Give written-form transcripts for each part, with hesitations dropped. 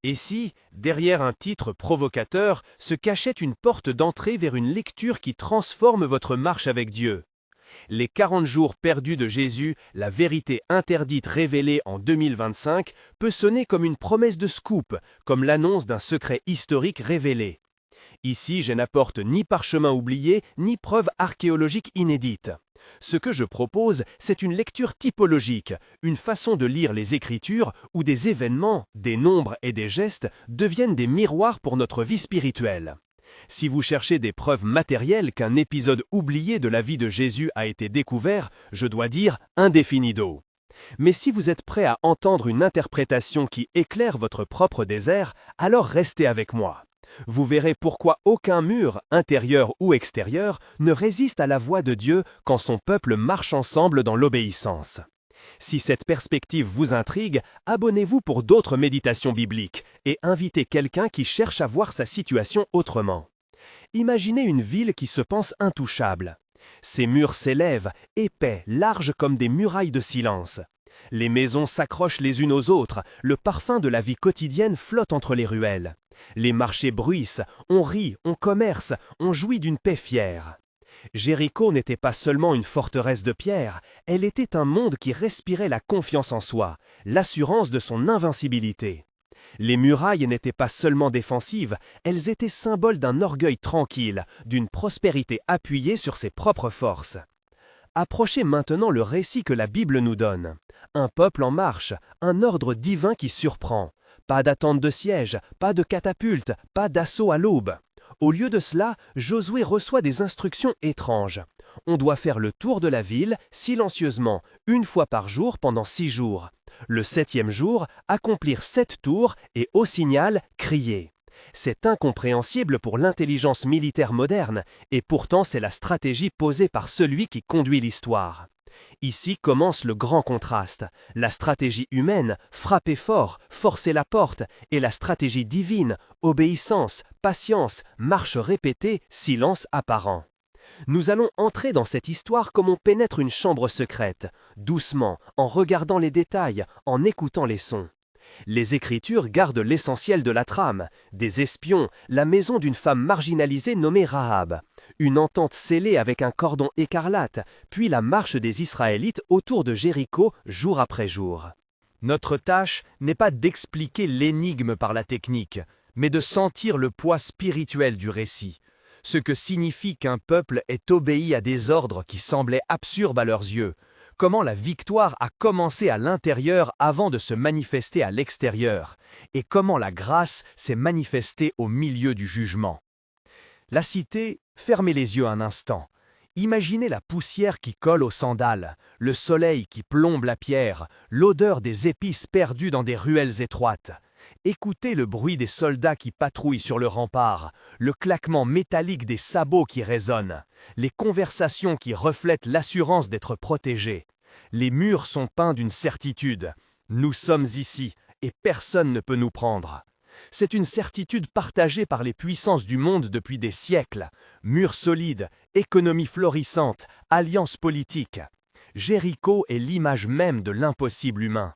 Et si, derrière un titre provocateur, se cachait une porte d'entrée vers une lecture qui transforme votre marche avec Dieu? Les 40 jours perdus de Jésus, la vérité interdite révélée en 2025, peut sonner comme une promesse de scoop, comme l'annonce d'un secret historique révélé. Ici, je n'apporte ni parchemin oublié, ni preuve archéologique inédite. Ce que je propose, c'est une lecture typologique, une façon de lire les Écritures où des événements, des nombres et des gestes deviennent des miroirs pour notre vie spirituelle. Si vous cherchez des preuves matérielles qu'un épisode oublié de la vie de Jésus a été découvert, je dois dire indéfinido. Mais si vous êtes prêt à entendre une interprétation qui éclaire votre propre désert, alors restez avec moi. Vous verrez pourquoi aucun mur, intérieur ou extérieur, ne résiste à la voix de Dieu quand son peuple marche ensemble dans l'obéissance. Si cette perspective vous intrigue, abonnez-vous pour d'autres méditations bibliques et invitez quelqu'un qui cherche à voir sa situation autrement. Imaginez une ville qui se pense intouchable. Ses murs s'élèvent, épais, larges comme des murailles de silence. Les maisons s'accrochent les unes aux autres, le parfum de la vie quotidienne flotte entre les ruelles. Les marchés bruissent, on rit, on commerce, on jouit d'une paix fière. Jéricho n'était pas seulement une forteresse de pierre, elle était un monde qui respirait la confiance en soi, l'assurance de son invincibilité. Les murailles n'étaient pas seulement défensives, elles étaient symboles d'un orgueil tranquille, d'une prospérité appuyée sur ses propres forces. Approchez maintenant le récit que la Bible nous donne. Un peuple en marche, un ordre divin qui surprend. Pas d'attente de siège, pas de catapulte, pas d'assaut à l'aube. Au lieu de cela, Josué reçoit des instructions étranges. On doit faire le tour de la ville, silencieusement, une fois par jour pendant 6 jours. Le 7e jour, accomplir 7 tours et au signal, crier. C'est incompréhensible pour l'intelligence militaire moderne, et pourtant c'est la stratégie posée par celui qui conduit l'histoire. Ici commence le grand contraste. La stratégie humaine, frapper fort, forcer la porte, et la stratégie divine, obéissance, patience, marche répétée, silence apparent. Nous allons entrer dans cette histoire comme on pénètre une chambre secrète, doucement, en regardant les détails, en écoutant les sons. Les Écritures gardent l'essentiel de la trame, des espions, la maison d'une femme marginalisée nommée Rahab, une entente scellée avec un cordon écarlate, puis la marche des Israélites autour de Jéricho jour après jour. Notre tâche n'est pas d'expliquer l'énigme par la technique, mais de sentir le poids spirituel du récit, ce que signifie qu'un peuple est obéi à des ordres qui semblaient absurdes à leurs yeux, comment la victoire a commencé à l'intérieur avant de se manifester à l'extérieur, et comment la grâce s'est manifestée au milieu du jugement. La cité, fermez les yeux un instant. Imaginez la poussière qui colle aux sandales, le soleil qui plombe la pierre, l'odeur des épices perdues dans des ruelles étroites. Écoutez le bruit des soldats qui patrouillent sur le rempart, le claquement métallique des sabots qui résonnent, les conversations qui reflètent l'assurance d'être protégés. Les murs sont peints d'une certitude. Nous sommes ici et personne ne peut nous prendre. C'est une certitude partagée par les puissances du monde depuis des siècles. Murs solides, économie florissante, alliances politiques. Jéricho est l'image même de l'impossible humain.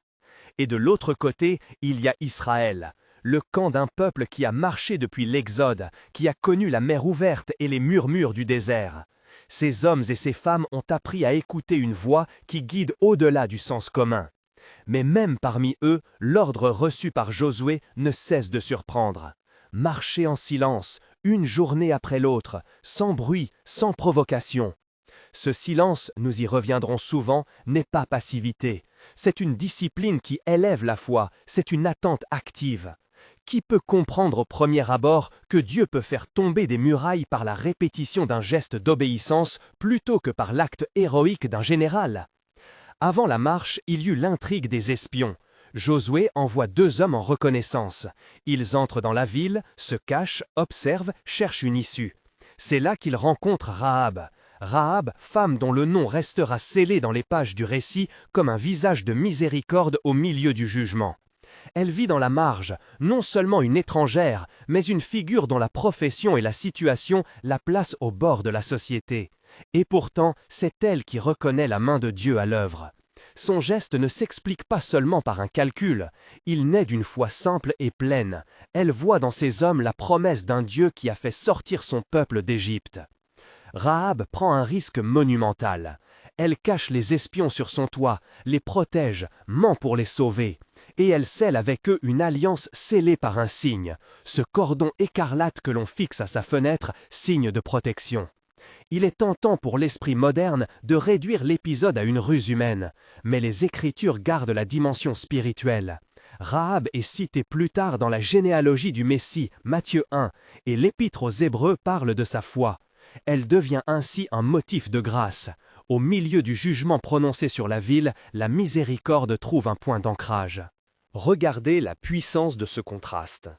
Et de l'autre côté, il y a Israël, le camp d'un peuple qui a marché depuis l'Exode, qui a connu la mer ouverte et les murmures du désert. Ces hommes et ces femmes ont appris à écouter une voix qui guide au-delà du sens commun. Mais même parmi eux, l'ordre reçu par Josué ne cesse de surprendre. Marcher en silence, une journée après l'autre, sans bruit, sans provocation. Ce silence, nous y reviendrons souvent, n'est pas passivité. C'est une discipline qui élève la foi, c'est une attente active. Qui peut comprendre au premier abord que Dieu peut faire tomber des murailles par la répétition d'un geste d'obéissance plutôt que par l'acte héroïque d'un général? Avant la marche, il y eut l'intrigue des espions. Josué envoie 2 hommes en reconnaissance. Ils entrent dans la ville, se cachent, observent, cherchent une issue. C'est là qu'ils rencontrent Rahab. Rahab, femme dont le nom restera scellé dans les pages du récit comme un visage de miséricorde au milieu du jugement. Elle vit dans la marge, non seulement une étrangère, mais une figure dont la profession et la situation la placent au bord de la société. Et pourtant, c'est elle qui reconnaît la main de Dieu à l'œuvre. Son geste ne s'explique pas seulement par un calcul, il naît d'une foi simple et pleine. Elle voit dans ces hommes la promesse d'un Dieu qui a fait sortir son peuple d'Égypte. Rahab prend un risque monumental. Elle cache les espions sur son toit, les protège, ment pour les sauver. Et elle scelle avec eux une alliance scellée par un signe, ce cordon écarlate que l'on fixe à sa fenêtre, signe de protection. Il est tentant pour l'esprit moderne de réduire l'épisode à une ruse humaine, mais les Écritures gardent la dimension spirituelle. Rahab est citée plus tard dans la généalogie du Messie, Matthieu 1, et l'Épître aux Hébreux parle de sa foi. Elle devient ainsi un motif de grâce. Au milieu du jugement prononcé sur la ville, la miséricorde trouve un point d'ancrage. Regardez la puissance de ce contraste.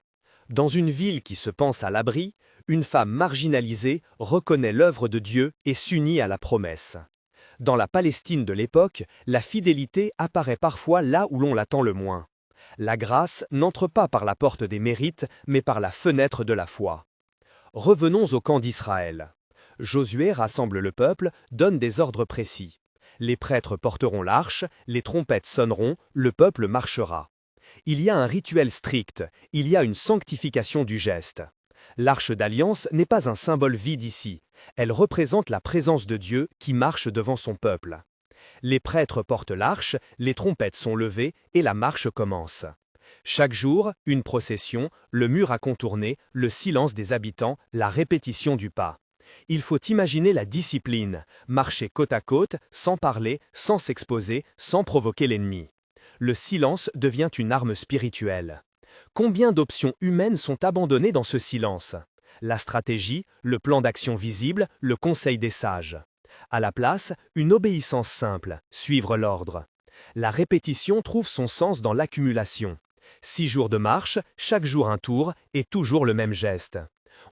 Dans une ville qui se pense à l'abri, une femme marginalisée reconnaît l'œuvre de Dieu et s'unit à la promesse. Dans la Palestine de l'époque, la fidélité apparaît parfois là où l'on l'attend le moins. La grâce n'entre pas par la porte des mérites, mais par la fenêtre de la foi. Revenons au camp d'Israël. Josué rassemble le peuple, donne des ordres précis. Les prêtres porteront l'arche, les trompettes sonneront, le peuple marchera. Il y a un rituel strict, il y a une sanctification du geste. L'arche d'alliance n'est pas un symbole vide ici, elle représente la présence de Dieu qui marche devant son peuple. Les prêtres portent l'arche, les trompettes sont levées et la marche commence. Chaque jour, une procession, le mur à contourner, le silence des habitants, la répétition du pas. Il faut imaginer la discipline, marcher côte à côte, sans parler, sans s'exposer, sans provoquer l'ennemi. Le silence devient une arme spirituelle. Combien d'options humaines sont abandonnées dans ce silence? La stratégie, le plan d'action visible, le conseil des sages. À la place, une obéissance simple, suivre l'ordre. La répétition trouve son sens dans l'accumulation. 6 jours de marche, chaque jour un tour, et toujours le même geste.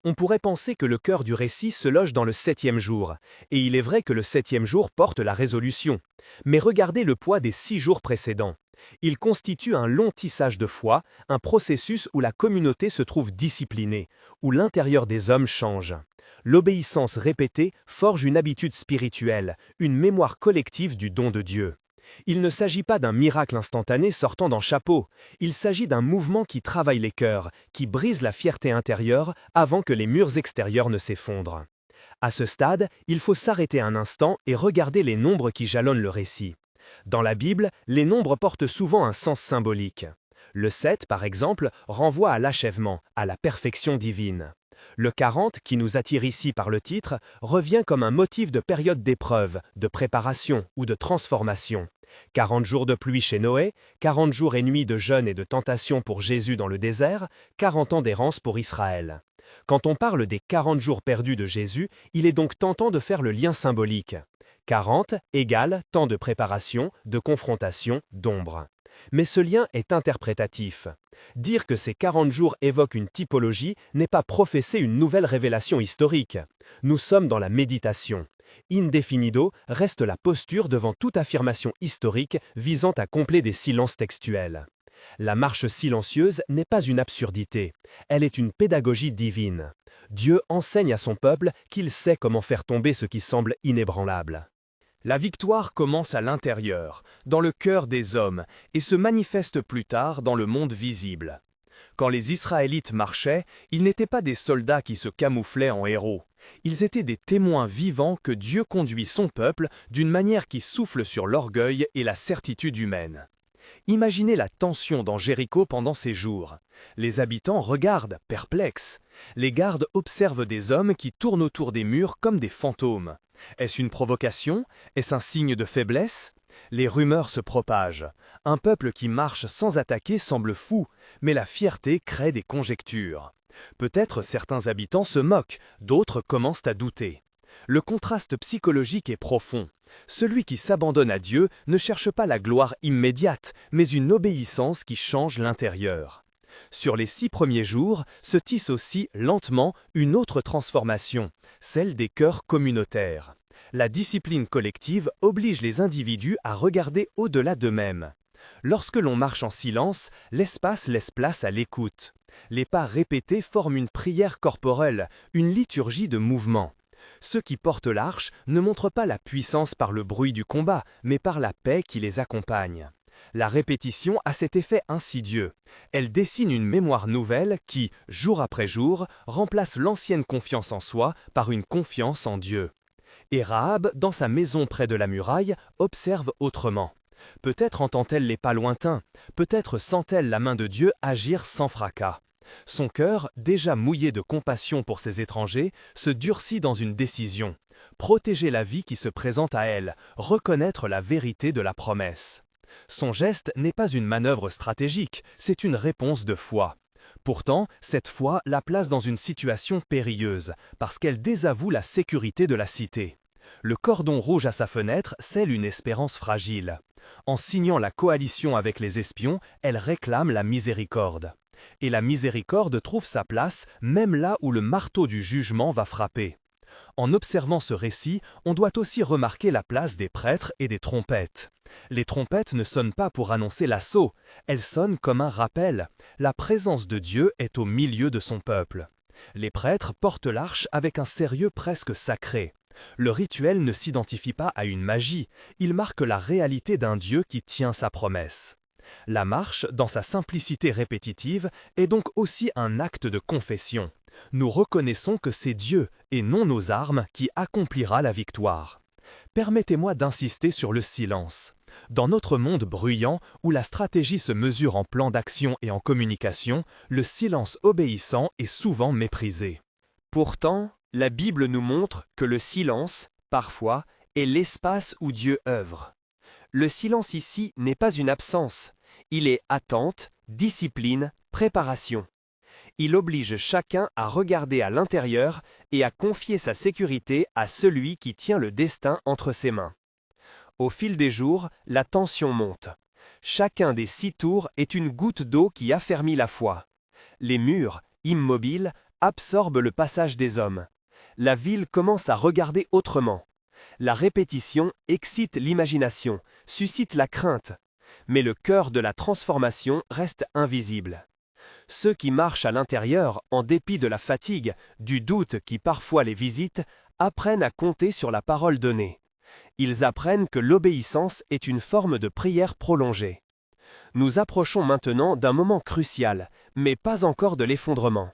On pourrait penser que le cœur du récit se loge dans le 7e jour, et il est vrai que le 7e jour porte la résolution. Mais regardez le poids des 6 jours précédents. Il constitue un long tissage de foi, un processus où la communauté se trouve disciplinée, où l'intérieur des hommes change. L'obéissance répétée forge une habitude spirituelle, une mémoire collective du don de Dieu. Il ne s'agit pas d'un miracle instantané sortant d'un chapeau, il s'agit d'un mouvement qui travaille les cœurs, qui brise la fierté intérieure avant que les murs extérieurs ne s'effondrent. À ce stade, il faut s'arrêter un instant et regarder les nombres qui jalonnent le récit. Dans la Bible, les nombres portent souvent un sens symbolique. Le 7, par exemple, renvoie à l'achèvement, à la perfection divine. Le 40, qui nous attire ici par le titre, revient comme un motif de période d'épreuve, de préparation ou de transformation. 40 jours de pluie chez Noé, 40 jours et nuits de jeûne et de tentation pour Jésus dans le désert, 40 ans d'errance pour Israël. Quand on parle des 40 jours perdus de Jésus, il est donc tentant de faire le lien symbolique. 40 égale temps de préparation, de confrontation, d'ombre. Mais ce lien est interprétatif. Dire que ces 40 jours évoquent une typologie n'est pas professer une nouvelle révélation historique. Nous sommes dans la méditation. Indefinido reste la posture devant toute affirmation historique visant à combler des silences textuels. La marche silencieuse n'est pas une absurdité, elle est une pédagogie divine. Dieu enseigne à son peuple qu'il sait comment faire tomber ce qui semble inébranlable. La victoire commence à l'intérieur, dans le cœur des hommes, et se manifeste plus tard dans le monde visible. Quand les Israélites marchaient, ils n'étaient pas des soldats qui se camouflaient en héros. Ils étaient des témoins vivants que Dieu conduit son peuple d'une manière qui souffle sur l'orgueil et la certitude humaine. Imaginez la tension dans Jéricho pendant ces jours. Les habitants regardent, perplexes. Les gardes observent des hommes qui tournent autour des murs comme des fantômes. Est-ce une provocation? Est-ce un signe de faiblesse? Les rumeurs se propagent. Un peuple qui marche sans attaquer semble fou, mais la fierté crée des conjectures. Peut-être certains habitants se moquent, d'autres commencent à douter. Le contraste psychologique est profond. Celui qui s'abandonne à Dieu ne cherche pas la gloire immédiate, mais une obéissance qui change l'intérieur. Sur les 6 premiers jours se tisse aussi lentement une autre transformation, celle des cœurs communautaires. La discipline collective oblige les individus à regarder au-delà d'eux-mêmes. Lorsque l'on marche en silence, l'espace laisse place à l'écoute. Les pas répétés forment une prière corporelle, une liturgie de mouvement. Ceux qui portent l'arche ne montrent pas la puissance par le bruit du combat, mais par la paix qui les accompagne. La répétition a cet effet insidieux. Elle dessine une mémoire nouvelle qui, jour après jour, remplace l'ancienne confiance en soi par une confiance en Dieu. Et Rahab, dans sa maison près de la muraille, observe autrement. Peut-être entend-elle les pas lointains, peut-être sent-elle la main de Dieu agir sans fracas. Son cœur, déjà mouillé de compassion pour ses étrangers, se durcit dans une décision. Protéger la vie qui se présente à elle, reconnaître la vérité de la promesse. Son geste n'est pas une manœuvre stratégique, c'est une réponse de foi. Pourtant, cette foi la place dans une situation périlleuse, parce qu'elle désavoue la sécurité de la cité. Le cordon rouge à sa fenêtre scelle une espérance fragile. En signant la coalition avec les espions, elle réclame la miséricorde. Et la miséricorde trouve sa place même là où le marteau du jugement va frapper. En observant ce récit, on doit aussi remarquer la place des prêtres et des trompettes. Les trompettes ne sonnent pas pour annoncer l'assaut, elles sonnent comme un rappel. La présence de Dieu est au milieu de son peuple. Les prêtres portent l'arche avec un sérieux presque sacré. Le rituel ne s'identifie pas à une magie, il marque la réalité d'un Dieu qui tient sa promesse. La marche, dans sa simplicité répétitive, est donc aussi un acte de confession. Nous reconnaissons que c'est Dieu, et non nos armes, qui accomplira la victoire. Permettez-moi d'insister sur le silence. Dans notre monde bruyant, où la stratégie se mesure en plan d'action et en communication, le silence obéissant est souvent méprisé. Pourtant, la Bible nous montre que le silence, parfois, est l'espace où Dieu œuvre. Le silence ici n'est pas une absence, il est attente, discipline, préparation. Il oblige chacun à regarder à l'intérieur et à confier sa sécurité à celui qui tient le destin entre ses mains. Au fil des jours, la tension monte. Chacun des 6 tours est une goutte d'eau qui affermit la foi. Les murs, immobiles, absorbent le passage des hommes. La ville commence à regarder autrement. La répétition excite l'imagination, suscite la crainte. Mais le cœur de la transformation reste invisible. Ceux qui marchent à l'intérieur, en dépit de la fatigue, du doute qui parfois les visite, apprennent à compter sur la parole donnée. Ils apprennent que l'obéissance est une forme de prière prolongée. Nous approchons maintenant d'un moment crucial, mais pas encore de l'effondrement.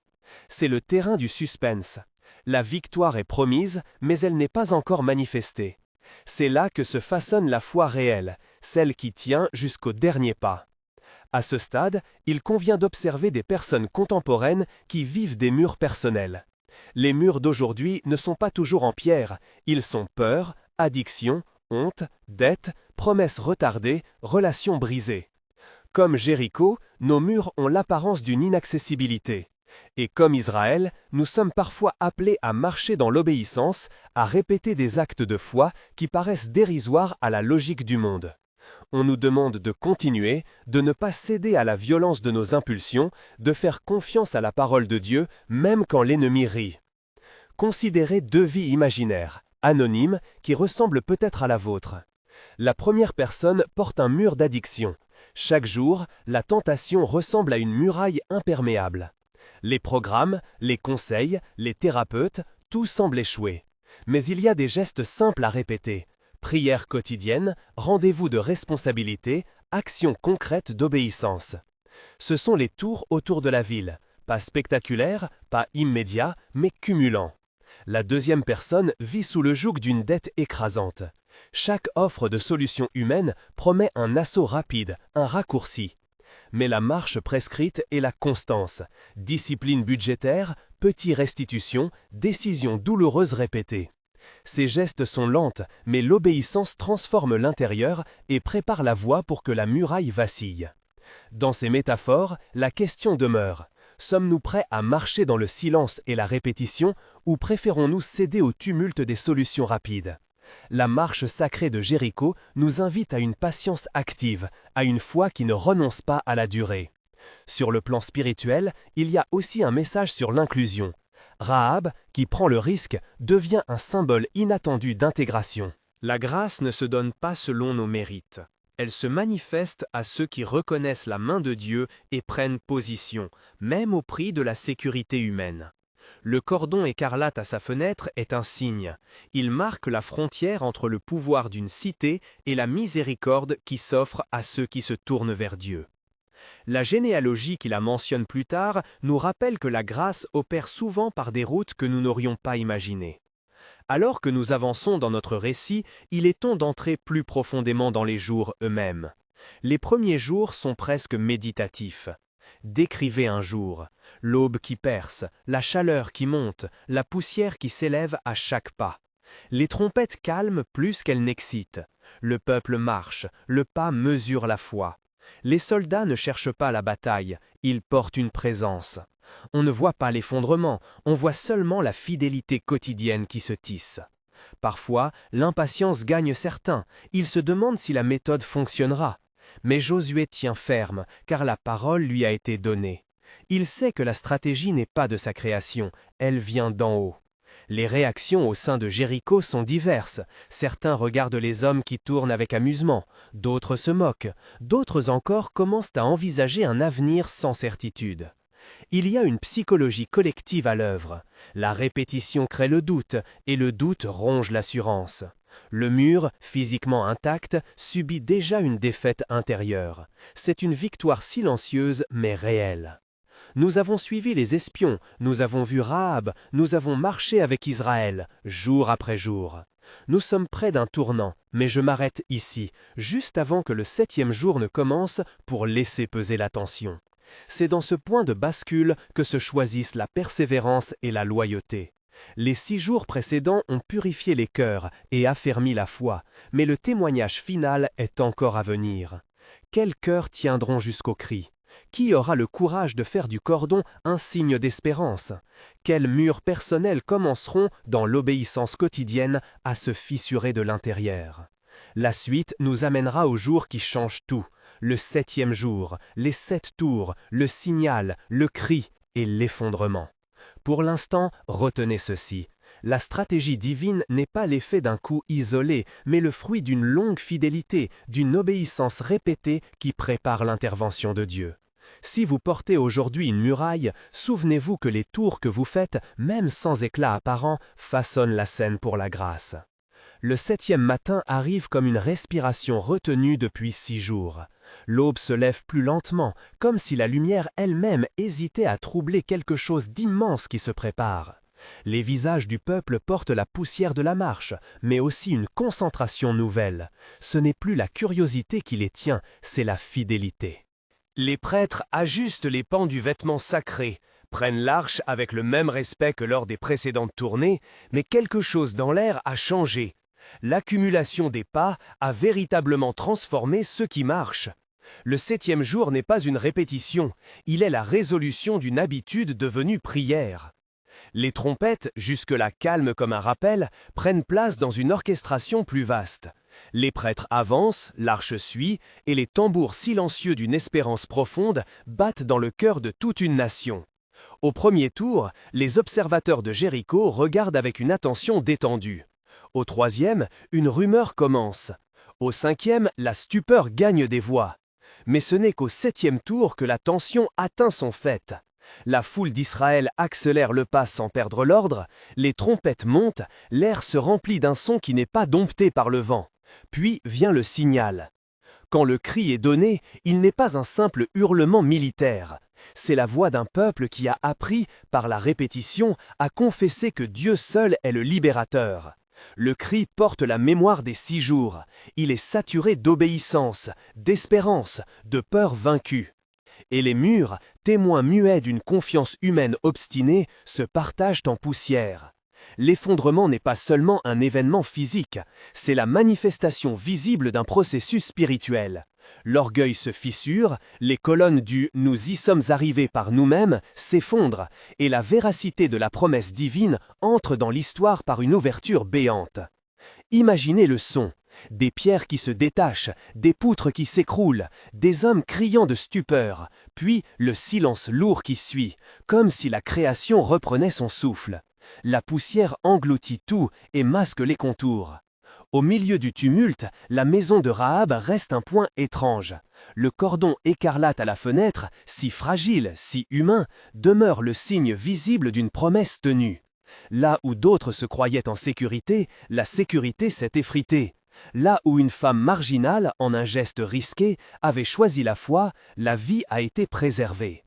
C'est le terrain du suspense. La victoire est promise, mais elle n'est pas encore manifestée. C'est là que se façonne la foi réelle, celle qui tient jusqu'au dernier pas. À ce stade, il convient d'observer des personnes contemporaines qui vivent des murs personnels. Les murs d'aujourd'hui ne sont pas toujours en pierre, ils sont peur, addiction, honte, dette, promesses retardées, relations brisées. Comme Jéricho, nos murs ont l'apparence d'une inaccessibilité. Et comme Israël, nous sommes parfois appelés à marcher dans l'obéissance, à répéter des actes de foi qui paraissent dérisoires à la logique du monde. On nous demande de continuer, de ne pas céder à la violence de nos impulsions, de faire confiance à la parole de Dieu, même quand l'ennemi rit. Considérez 2 vies imaginaires, anonymes, qui ressemblent peut-être à la vôtre. La première personne porte un mur d'addiction. Chaque jour, la tentation ressemble à une muraille imperméable. Les programmes, les conseils, les thérapeutes, tout semble échouer. Mais il y a des gestes simples à répéter. Prière quotidienne, rendez-vous de responsabilité, action concrète d'obéissance. Ce sont les tours autour de la ville, pas spectaculaires, pas immédiats, mais cumulants. La deuxième personne vit sous le joug d'une dette écrasante. Chaque offre de solution humaine promet un assaut rapide, un raccourci. Mais la marche prescrite est la constance, discipline budgétaire, petite restitution, décisions douloureuses répétées. Ces gestes sont lentes, mais l'obéissance transforme l'intérieur et prépare la voie pour que la muraille vacille. Dans ces métaphores, la question demeure. Sommes-nous prêts à marcher dans le silence et la répétition ou préférons-nous céder au tumulte des solutions rapides ? La marche sacrée de Jéricho nous invite à une patience active, à une foi qui ne renonce pas à la durée. Sur le plan spirituel, il y a aussi un message sur l'inclusion. Rahab, qui prend le risque, devient un symbole inattendu d'intégration. La grâce ne se donne pas selon nos mérites. Elle se manifeste à ceux qui reconnaissent la main de Dieu et prennent position, même au prix de la sécurité humaine. Le cordon écarlate à sa fenêtre est un signe. Il marque la frontière entre le pouvoir d'une cité et la miséricorde qui s'offre à ceux qui se tournent vers Dieu. La généalogie qui la mentionne plus tard nous rappelle que la grâce opère souvent par des routes que nous n'aurions pas imaginées. Alors que nous avançons dans notre récit, il est temps d'entrer plus profondément dans les jours eux-mêmes. Les premiers jours sont presque méditatifs. Décrivez un jour, l'aube qui perce, la chaleur qui monte, la poussière qui s'élève à chaque pas. Les trompettes calment plus qu'elles n'excitent. Le peuple marche, le pas mesure la foi. Les soldats ne cherchent pas la bataille, ils portent une présence. On ne voit pas l'effondrement, on voit seulement la fidélité quotidienne qui se tisse. Parfois, l'impatience gagne certains, ils se demandent si la méthode fonctionnera. Mais Josué tient ferme, car la parole lui a été donnée. Il sait que la stratégie n'est pas de sa création, elle vient d'en haut. Les réactions au sein de Jéricho sont diverses. Certains regardent les hommes qui tournent avec amusement, d'autres se moquent, d'autres encore commencent à envisager un avenir sans certitude. Il y a une psychologie collective à l'œuvre. La répétition crée le doute, et le doute ronge l'assurance. Le mur, physiquement intact, subit déjà une défaite intérieure. C'est une victoire silencieuse mais réelle. Nous avons suivi les espions, nous avons vu Rahab, nous avons marché avec Israël, jour après jour. Nous sommes près d'un tournant, mais je m'arrête ici, juste avant que le 7e jour ne commence pour laisser peser l'attention. C'est dans ce point de bascule que se choisissent la persévérance et la loyauté. Les 6 jours précédents ont purifié les cœurs et affermi la foi, mais le témoignage final est encore à venir. Quels cœurs tiendront jusqu'au cri? Qui aura le courage de faire du cordon un signe d'espérance? Quels murs personnels commenceront, dans l'obéissance quotidienne, à se fissurer de l'intérieur? La suite nous amènera au jour qui change tout, le 7e jour, les 7 tours, le signal, le cri et l'effondrement. Pour l'instant, retenez ceci. La stratégie divine n'est pas l'effet d'un coup isolé, mais le fruit d'une longue fidélité, d'une obéissance répétée qui prépare l'intervention de Dieu. Si vous portez aujourd'hui une muraille, souvenez-vous que les tours que vous faites, même sans éclat apparent, façonnent la scène pour la grâce. Le 7e matin arrive comme une respiration retenue depuis 6 jours. L'aube se lève plus lentement, comme si la lumière elle-même hésitait à troubler quelque chose d'immense qui se prépare. Les visages du peuple portent la poussière de la marche, mais aussi une concentration nouvelle. Ce n'est plus la curiosité qui les tient, c'est la fidélité. Les prêtres ajustent les pans du vêtement sacré, prennent l'arche avec le même respect que lors des précédentes tournées, mais quelque chose dans l'air a changé. L'accumulation des pas a véritablement transformé ceux qui marchent. Le 7e jour n'est pas une répétition, il est la résolution d'une habitude devenue prière. Les trompettes, jusque-là calmes comme un rappel, prennent place dans une orchestration plus vaste. Les prêtres avancent, l'arche suit, et les tambours silencieux d'une espérance profonde battent dans le cœur de toute une nation. Au premier tour, les observateurs de Jéricho regardent avec une attention détendue. Au 3e, une rumeur commence. Au 5e, la stupeur gagne des voix. Mais ce n'est qu'au 7e tour que la tension atteint son faîte. La foule d'Israël accélère le pas sans perdre l'ordre, les trompettes montent, l'air se remplit d'un son qui n'est pas dompté par le vent. Puis vient le signal. Quand le cri est donné, il n'est pas un simple hurlement militaire. C'est la voix d'un peuple qui a appris, par la répétition, à confesser que Dieu seul est le libérateur. Le cri porte la mémoire des 6 jours. Il est saturé d'obéissance, d'espérance, de peur vaincue. Et les murs, témoins muets d'une confiance humaine obstinée, se partagent en poussière. L'effondrement n'est pas seulement un événement physique, c'est la manifestation visible d'un processus spirituel. L'orgueil se fissure, les colonnes du « nous y sommes arrivés par nous-mêmes » s'effondrent, et la véracité de la promesse divine entre dans l'histoire par une ouverture béante. Imaginez le son. Des pierres qui se détachent, des poutres qui s'écroulent, des hommes criant de stupeur, puis le silence lourd qui suit, comme si la création reprenait son souffle. La poussière engloutit tout et masque les contours. Au milieu du tumulte, la maison de Rahab reste un point étrange. Le cordon écarlate à la fenêtre, si fragile, si humain, demeure le signe visible d'une promesse tenue. Là où d'autres se croyaient en sécurité, la sécurité s'est effritée. Là où une femme marginale, en un geste risqué, avait choisi la foi, la vie a été préservée.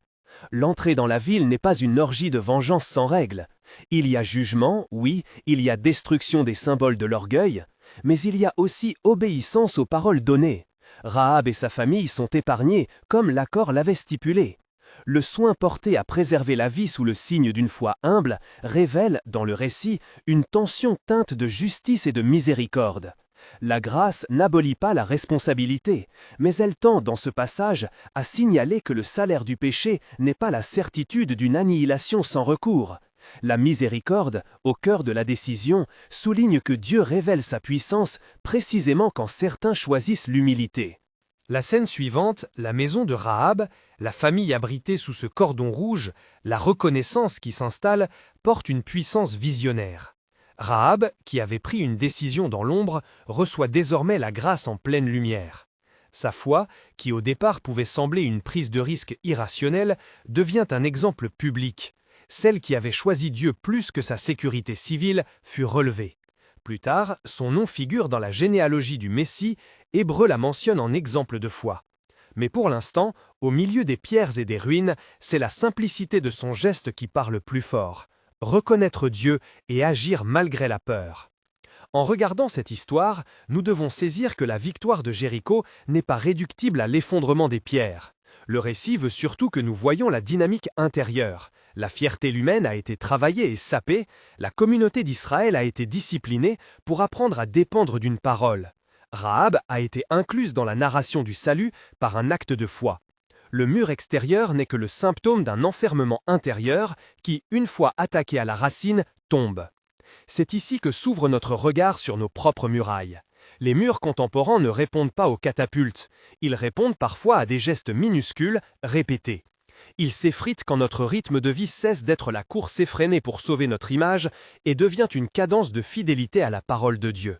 L'entrée dans la ville n'est pas une orgie de vengeance sans règle. Il y a jugement, oui, il y a destruction des symboles de l'orgueil, mais il y a aussi obéissance aux paroles données. Rahab et sa famille sont épargnés, comme l'accord l'avait stipulé. Le soin porté à préserver la vie sous le signe d'une foi humble révèle, dans le récit, une tension teinte de justice et de miséricorde. La grâce n'abolit pas la responsabilité, mais elle tend, dans ce passage, à signaler que le salaire du péché n'est pas la certitude d'une annihilation sans recours. La miséricorde, au cœur de la décision, souligne que Dieu révèle sa puissance précisément quand certains choisissent l'humilité. La scène suivante, la maison de Rahab, la famille abritée sous ce cordon rouge, la reconnaissance qui s'installe, porte une puissance visionnaire. Rahab, qui avait pris une décision dans l'ombre, reçoit désormais la grâce en pleine lumière. Sa foi, qui au départ pouvait sembler une prise de risque irrationnelle, devient un exemple public. Celle qui avait choisi Dieu plus que sa sécurité civile fut relevée. Plus tard, son nom figure dans la généalogie du Messie, Hébreux la mentionne en exemple de foi. Mais pour l'instant, au milieu des pierres et des ruines, c'est la simplicité de son geste qui parle plus fort. Reconnaître Dieu et agir malgré la peur. En regardant cette histoire, nous devons saisir que la victoire de Jéricho n'est pas réductible à l'effondrement des pierres. Le récit veut surtout que nous voyions la dynamique intérieure. La fierté humaine a été travaillée et sapée, la communauté d'Israël a été disciplinée pour apprendre à dépendre d'une parole. Rahab a été incluse dans la narration du salut par un acte de foi. Le mur extérieur n'est que le symptôme d'un enfermement intérieur qui, une fois attaqué à la racine, tombe. C'est ici que s'ouvre notre regard sur nos propres murailles. Les murs contemporains ne répondent pas aux catapultes, ils répondent parfois à des gestes minuscules, répétés. Ils s'effritent quand notre rythme de vie cesse d'être la course effrénée pour sauver notre image et devient une cadence de fidélité à la parole de Dieu.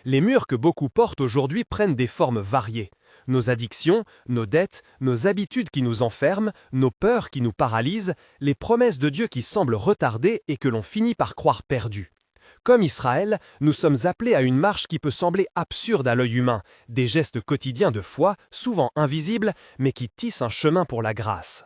Les murs que beaucoup portent aujourd'hui prennent des formes variées. Nos addictions, nos dettes, nos habitudes qui nous enferment, nos peurs qui nous paralysent, les promesses de Dieu qui semblent retardées et que l'on finit par croire perdues. Comme Israël, nous sommes appelés à une marche qui peut sembler absurde à l'œil humain, des gestes quotidiens de foi, souvent invisibles, mais qui tissent un chemin pour la grâce.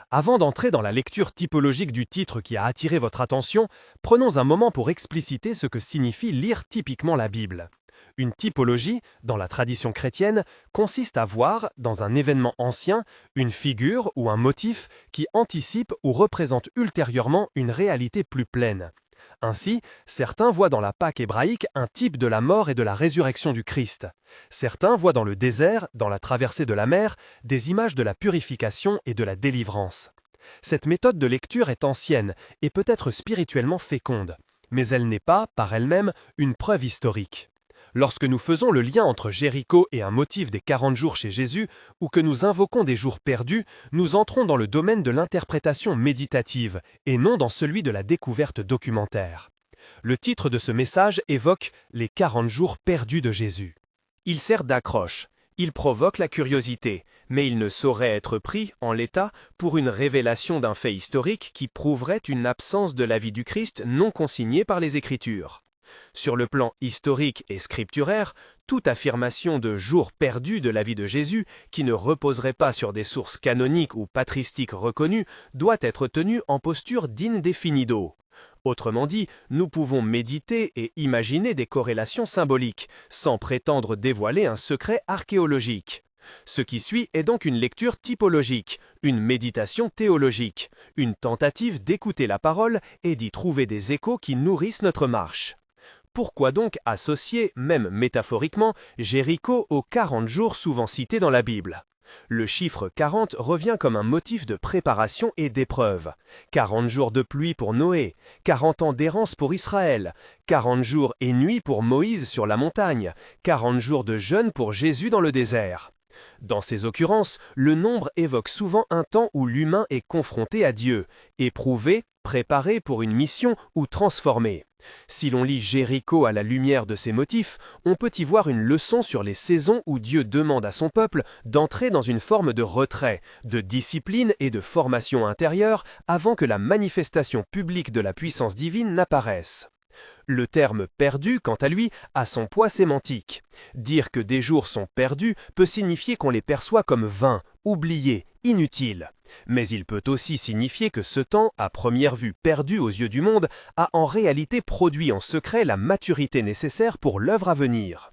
Avant d'entrer dans la lecture typologique du titre qui a attiré votre attention, prenons un moment pour expliciter ce que signifie lire typiquement la Bible. Une typologie, dans la tradition chrétienne, consiste à voir, dans un événement ancien, une figure ou un motif qui anticipe ou représente ultérieurement une réalité plus pleine. Ainsi, certains voient dans la Pâque hébraïque un type de la mort et de la résurrection du Christ. Certains voient dans le désert, dans la traversée de la mer, des images de la purification et de la délivrance. Cette méthode de lecture est ancienne et peut être spirituellement féconde, mais elle n'est pas, par elle-même, une preuve historique. Lorsque nous faisons le lien entre Jéricho et un motif des 40 jours chez Jésus, ou que nous invoquons des jours perdus, nous entrons dans le domaine de l'interprétation méditative, et non dans celui de la découverte documentaire. Le titre de ce message évoque les 40 jours perdus de Jésus. Il sert d'accroche, il provoque la curiosité, mais il ne saurait être pris, en l'état, pour une révélation d'un fait historique qui prouverait une absence de la vie du Christ non consignée par les Écritures. Sur le plan historique et scripturaire, toute affirmation de jour perdu de la vie de Jésus, qui ne reposerait pas sur des sources canoniques ou patristiques reconnues, doit être tenue en posture d'indefinido. Autrement dit, nous pouvons méditer et imaginer des corrélations symboliques, sans prétendre dévoiler un secret archéologique. Ce qui suit est donc une lecture typologique, une méditation théologique, une tentative d'écouter la parole et d'y trouver des échos qui nourrissent notre marche. Pourquoi donc associer, même métaphoriquement, Jéricho aux 40 jours souvent cités dans la Bible? Le chiffre 40 revient comme un motif de préparation et d'épreuve. 40 jours de pluie pour Noé, 40 ans d'errance pour Israël, 40 jours et nuits pour Moïse sur la montagne, 40 jours de jeûne pour Jésus dans le désert. Dans ces occurrences, le nombre évoque souvent un temps où l'humain est confronté à Dieu, éprouvé, préparé pour une mission ou transformé. Si l'on lit Jéricho à la lumière de ces motifs, on peut y voir une leçon sur les saisons où Dieu demande à son peuple d'entrer dans une forme de retrait, de discipline et de formation intérieure avant que la manifestation publique de la puissance divine n'apparaisse. Le terme « perdu », quant à lui, a son poids sémantique. Dire que des jours sont perdus peut signifier qu'on les perçoit comme vains, oubliés, inutiles. Mais il peut aussi signifier que ce temps, à première vue perdu aux yeux du monde, a en réalité produit en secret la maturité nécessaire pour l'œuvre à venir.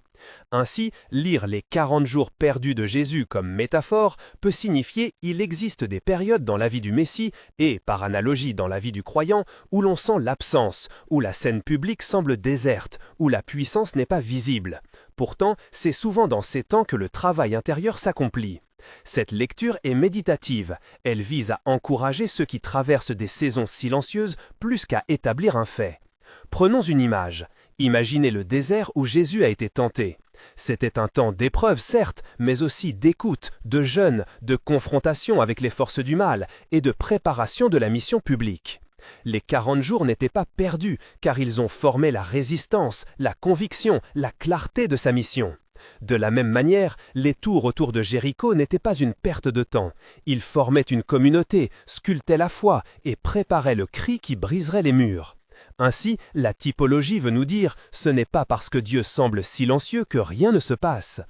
Ainsi, lire les 40 jours perdus de Jésus comme métaphore peut signifier il existe des périodes dans la vie du Messie et, par analogie dans la vie du croyant, où l'on sent l'absence, où la scène publique semble déserte, où la puissance n'est pas visible. Pourtant, c'est souvent dans ces temps que le travail intérieur s'accomplit. Cette lecture est méditative, elle vise à encourager ceux qui traversent des saisons silencieuses plus qu'à établir un fait. Prenons une image. Imaginez le désert où Jésus a été tenté. C'était un temps d'épreuve, certes, mais aussi d'écoute, de jeûne, de confrontation avec les forces du mal et de préparation de la mission publique. Les 40 jours n'étaient pas perdus, car ils ont formé la résistance, la conviction, la clarté de sa mission. De la même manière, les tours autour de Jéricho n'étaient pas une perte de temps. Ils formaient une communauté, sculptaient la foi et préparaient le cri qui briserait les murs. Ainsi, la typologie veut nous dire « ce n'est pas parce que Dieu semble silencieux que rien ne se passe ».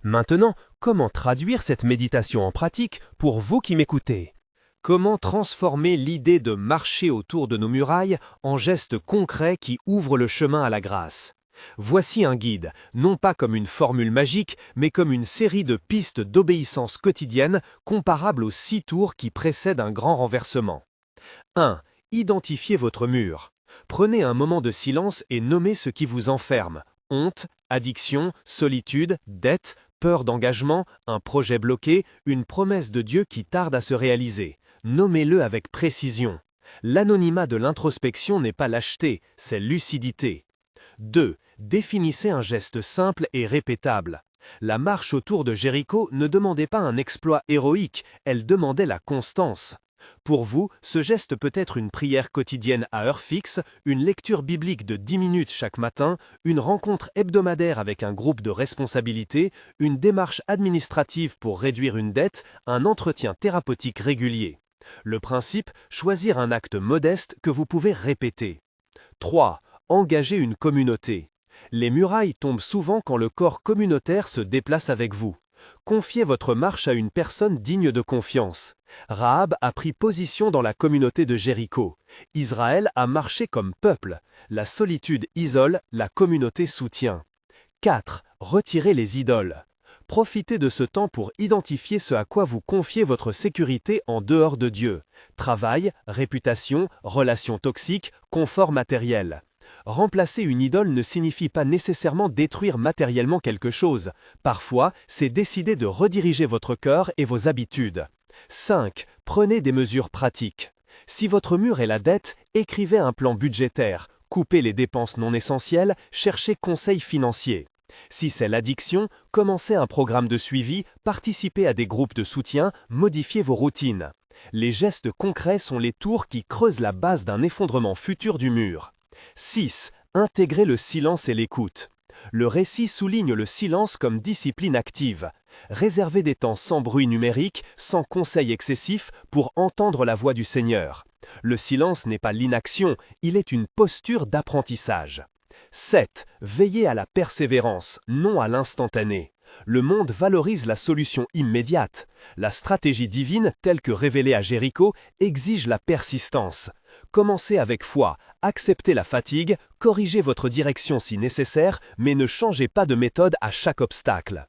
Maintenant, comment traduire cette méditation en pratique pour vous qui m'écoutez? Comment transformer l'idée de marcher autour de nos murailles en gestes concrets qui ouvrent le chemin à la grâce? Voici un guide, non pas comme une formule magique, mais comme une série de pistes d'obéissance quotidienne comparables aux 6 tours qui précèdent un grand renversement. 1. Identifiez votre mur. Prenez un moment de silence et nommez ce qui vous enferme. Honte, addiction, solitude, dette, peur d'engagement, un projet bloqué, une promesse de Dieu qui tarde à se réaliser. Nommez-le avec précision. L'anonymat de l'introspection n'est pas lâcheté, c'est lucidité. 2. Définissez un geste simple et répétable. La marche autour de Jéricho ne demandait pas un exploit héroïque, elle demandait la constance. Pour vous, ce geste peut être une prière quotidienne à heure fixe, une lecture biblique de 10 minutes chaque matin, une rencontre hebdomadaire avec un groupe de responsabilité, une démarche administrative pour réduire une dette, un entretien thérapeutique régulier. Le principe, choisir un acte modeste que vous pouvez répéter. 3. Engager une communauté. Les murailles tombent souvent quand le corps communautaire se déplace avec vous. Confiez votre marche à une personne digne de confiance. Rahab a pris position dans la communauté de Jéricho. Israël a marché comme peuple. La solitude isole, la communauté soutient. 4. Retirez les idoles. Profitez de ce temps pour identifier ce à quoi vous confiez votre sécurité en dehors de Dieu. Travail, réputation, relations toxiques, confort matériel. Remplacer une idole ne signifie pas nécessairement détruire matériellement quelque chose. Parfois, c'est décider de rediriger votre cœur et vos habitudes. 5. Prenez des mesures pratiques. Si votre mur est la dette, écrivez un plan budgétaire, coupez les dépenses non essentielles, cherchez conseil financier. Si c'est l'addiction, commencez un programme de suivi, participez à des groupes de soutien, modifiez vos routines. Les gestes concrets sont les tours qui creusent la base d'un effondrement futur du mur. 6. Intégrer le silence et l'écoute. Le récit souligne le silence comme discipline active. Réservez des temps sans bruit numérique, sans conseil excessif pour entendre la voix du Seigneur. Le silence n'est pas l'inaction, il est une posture d'apprentissage. 7. Veillez à la persévérance, non à l'instantané. Le monde valorise la solution immédiate. La stratégie divine, telle que révélée à Jéricho, exige la persistance. Commencez avec foi, acceptez la fatigue, corrigez votre direction si nécessaire, mais ne changez pas de méthode à chaque obstacle.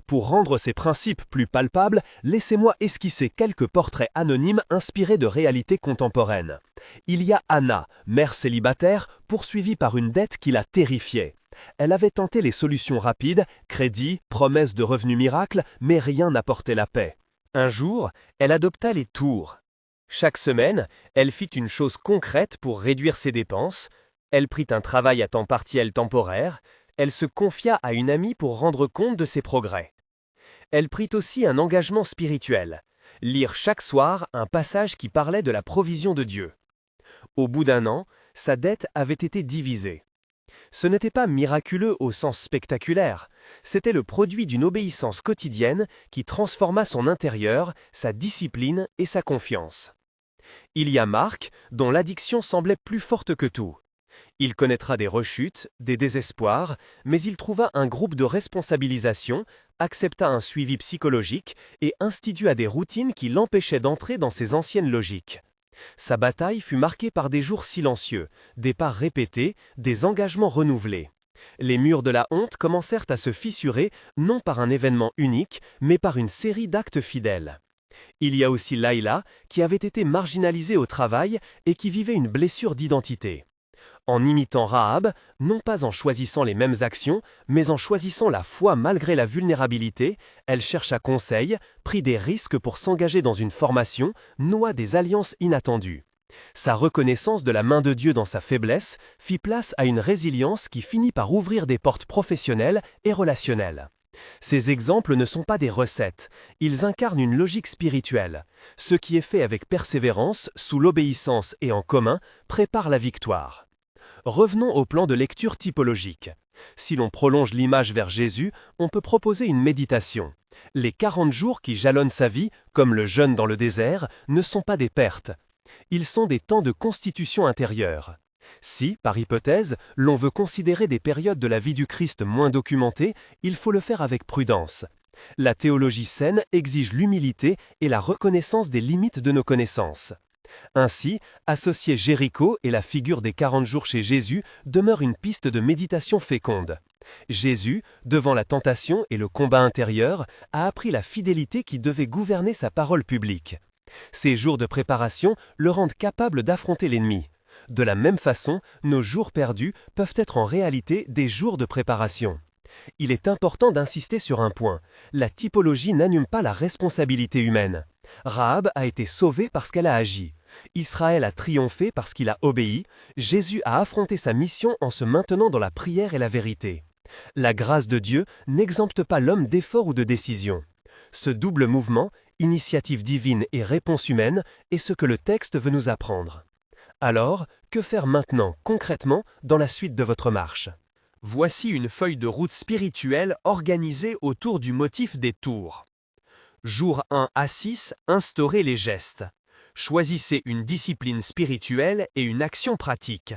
Pour rendre ces principes plus palpables, laissez-moi esquisser quelques portraits anonymes inspirés de réalités contemporaines. Il y a Anna, mère célibataire, poursuivie par une dette qui la terrifiait. Elle avait tenté les solutions rapides, crédit, promesses de revenus miracles, mais rien n'apportait la paix. Un jour, elle adopta les tours. Chaque semaine, elle fit une chose concrète pour réduire ses dépenses, elle prit un travail à temps partiel temporaire, elle se confia à une amie pour rendre compte de ses progrès. Elle prit aussi un engagement spirituel, lire chaque soir un passage qui parlait de la provision de Dieu. Au bout d'un an, sa dette avait été divisée. Ce n'était pas miraculeux au sens spectaculaire, c'était le produit d'une obéissance quotidienne qui transforma son intérieur, sa discipline et sa confiance. Il y a Marc, dont l'addiction semblait plus forte que tout. Il connaîtra des rechutes, des désespoirs, mais il trouva un groupe de responsabilisation, accepta un suivi psychologique et institua des routines qui l'empêchaient d'entrer dans ses anciennes logiques. Sa bataille fut marquée par des jours silencieux, des pas répétés, des engagements renouvelés. Les murs de la honte commencèrent à se fissurer, non par un événement unique, mais par une série d'actes fidèles. Il y a aussi Laïla, qui avait été marginalisée au travail et qui vivait une blessure d'identité. En imitant Rahab, non pas en choisissant les mêmes actions, mais en choisissant la foi malgré la vulnérabilité, elle chercha conseil, prit des risques pour s'engager dans une formation, noua des alliances inattendues. Sa reconnaissance de la main de Dieu dans sa faiblesse fit place à une résilience qui finit par ouvrir des portes professionnelles et relationnelles. Ces exemples ne sont pas des recettes, ils incarnent une logique spirituelle. Ce qui est fait avec persévérance, sous l'obéissance et en commun, prépare la victoire. Revenons au plan de lecture typologique. Si l'on prolonge l'image vers Jésus, on peut proposer une méditation. Les 40 jours qui jalonnent sa vie, comme le jeûne dans le désert, ne sont pas des pertes. Ils sont des temps de constitution intérieure. Si, par hypothèse, l'on veut considérer des périodes de la vie du Christ moins documentées, il faut le faire avec prudence. La théologie saine exige l'humilité et la reconnaissance des limites de nos connaissances. Ainsi, associer Jéricho et la figure des 40 jours chez Jésus demeure une piste de méditation féconde. Jésus, devant la tentation et le combat intérieur, a appris la fidélité qui devait gouverner sa parole publique. Ces jours de préparation le rendent capable d'affronter l'ennemi. De la même façon, nos jours perdus peuvent être en réalité des jours de préparation. Il est important d'insister sur un point. La typologie n'annume pas la responsabilité humaine. Rahab a été sauvée parce qu'elle a agi. Israël a triomphé parce qu'il a obéi. Jésus a affronté sa mission en se maintenant dans la prière et la vérité. La grâce de Dieu n'exempte pas l'homme d'effort ou de décision. Ce double mouvement, initiative divine et réponse humaine, est ce que le texte veut nous apprendre. Alors, que faire maintenant, concrètement, dans la suite de votre marche ? Voici une feuille de route spirituelle organisée autour du motif des tours. Jour 1 à 6, instaurez les gestes. Choisissez une discipline spirituelle et une action pratique.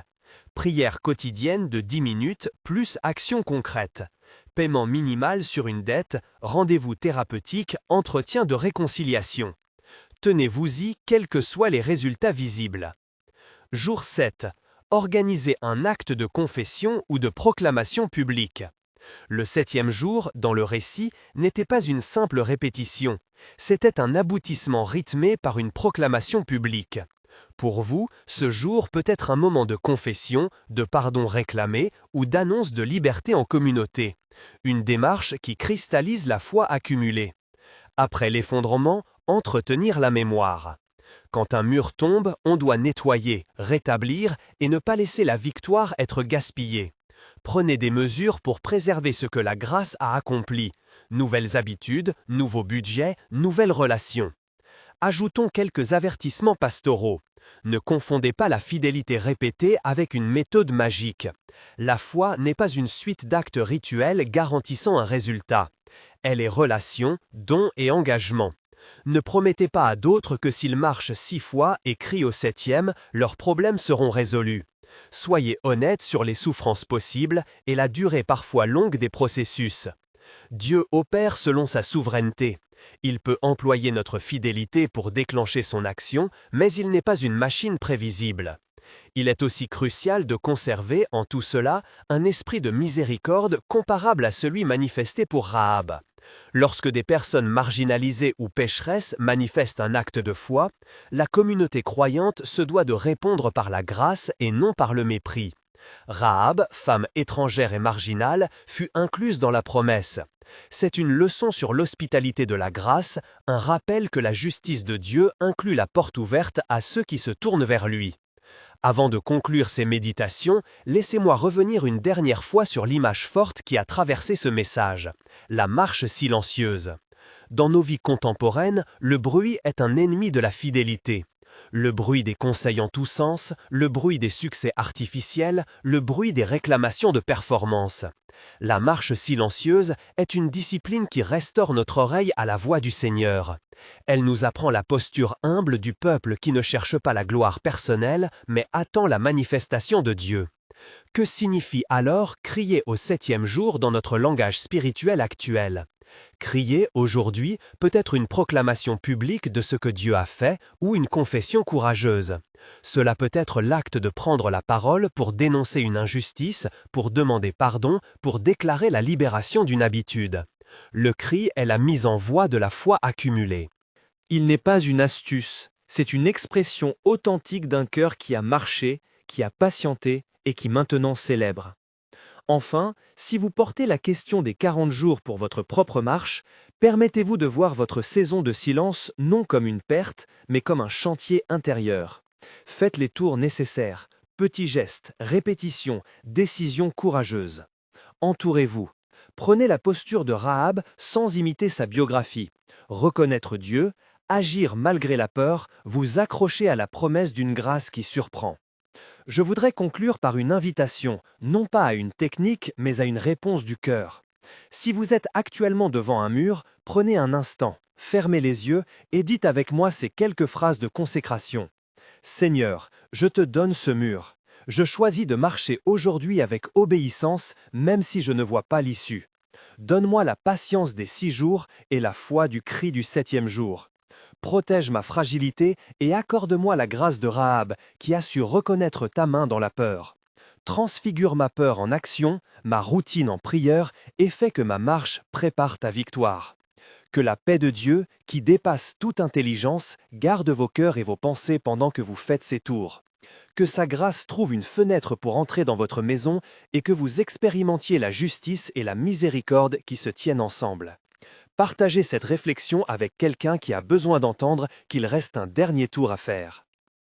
Prière quotidienne de 10 minutes plus action concrète. Paiement minimal sur une dette, rendez-vous thérapeutique, entretien de réconciliation. Tenez-vous-y quels que soient les résultats visibles. Jour 7. Organisez un acte de confession ou de proclamation publique. Le 7e jour, dans le récit, n'était pas une simple répétition, c'était un aboutissement rythmé par une proclamation publique. Pour vous, ce jour peut être un moment de confession, de pardon réclamé ou d'annonce de liberté en communauté, une démarche qui cristallise la foi accumulée. Après l'effondrement, entretenir la mémoire. Quand un mur tombe, on doit nettoyer, rétablir et ne pas laisser la victoire être gaspillée. Prenez des mesures pour préserver ce que la grâce a accompli. Nouvelles habitudes, nouveaux budgets, nouvelles relations. Ajoutons quelques avertissements pastoraux. Ne confondez pas la fidélité répétée avec une méthode magique. La foi n'est pas une suite d'actes rituels garantissant un résultat. Elle est relation, don et engagement. Ne promettez pas à d'autres que s'ils marchent 6 fois et crient au 7e, leurs problèmes seront résolus. Soyez honnête sur les souffrances possibles et la durée parfois longue des processus. Dieu opère selon sa souveraineté. Il peut employer notre fidélité pour déclencher son action, mais il n'est pas une machine prévisible. Il est aussi crucial de conserver en tout cela un esprit de miséricorde comparable à celui manifesté pour Rahab. Lorsque des personnes marginalisées ou pécheresses manifestent un acte de foi, la communauté croyante se doit de répondre par la grâce et non par le mépris. Rahab, femme étrangère et marginale, fut incluse dans la promesse. C'est une leçon sur l'hospitalité de la grâce, un rappel que la justice de Dieu inclut la porte ouverte à ceux qui se tournent vers lui. Avant de conclure ces méditations, laissez-moi revenir une dernière fois sur l'image forte qui a traversé ce message, la marche silencieuse. Dans nos vies contemporaines, le bruit est un ennemi de la fidélité. Le bruit des conseils en tous sens, le bruit des succès artificiels, le bruit des réclamations de performance. La marche silencieuse est une discipline qui restaure notre oreille à la voix du Seigneur. Elle nous apprend la posture humble du peuple qui ne cherche pas la gloire personnelle, mais attend la manifestation de Dieu. Que signifie alors crier au 7e jour dans notre langage spirituel actuel ? Crier, aujourd'hui, peut être une proclamation publique de ce que Dieu a fait ou une confession courageuse. Cela peut être l'acte de prendre la parole pour dénoncer une injustice, pour demander pardon, pour déclarer la libération d'une habitude. Le cri est la mise en voix de la foi accumulée. Il n'est pas une astuce, c'est une expression authentique d'un cœur qui a marché, qui a patienté et qui maintenant célèbre. Enfin, si vous portez la question des 40 jours pour votre propre marche, permettez-vous de voir votre saison de silence non comme une perte, mais comme un chantier intérieur. Faites les tours nécessaires, petits gestes, répétitions, décisions courageuses. Entourez-vous. Prenez la posture de Rahab sans imiter sa biographie. Reconnaître Dieu, agir malgré la peur, vous accrocher à la promesse d'une grâce qui surprend. Je voudrais conclure par une invitation, non pas à une technique, mais à une réponse du cœur. Si vous êtes actuellement devant un mur, prenez un instant, fermez les yeux et dites avec moi ces quelques phrases de consécration. Seigneur, je te donne ce mur. Je choisis de marcher aujourd'hui avec obéissance, même si je ne vois pas l'issue. Donne-moi la patience des 6 jours et la foi du cri du 7e jour. Protège ma fragilité et accorde-moi la grâce de Rahab, qui a su reconnaître ta main dans la peur. Transfigure ma peur en action, ma routine en prière, et fais que ma marche prépare ta victoire. Que la paix de Dieu, qui dépasse toute intelligence, garde vos cœurs et vos pensées pendant que vous faites ces tours. Que sa grâce trouve une fenêtre pour entrer dans votre maison et que vous expérimentiez la justice et la miséricorde qui se tiennent ensemble. Partagez cette réflexion avec quelqu'un qui a besoin d'entendre qu'il reste un dernier tour à faire.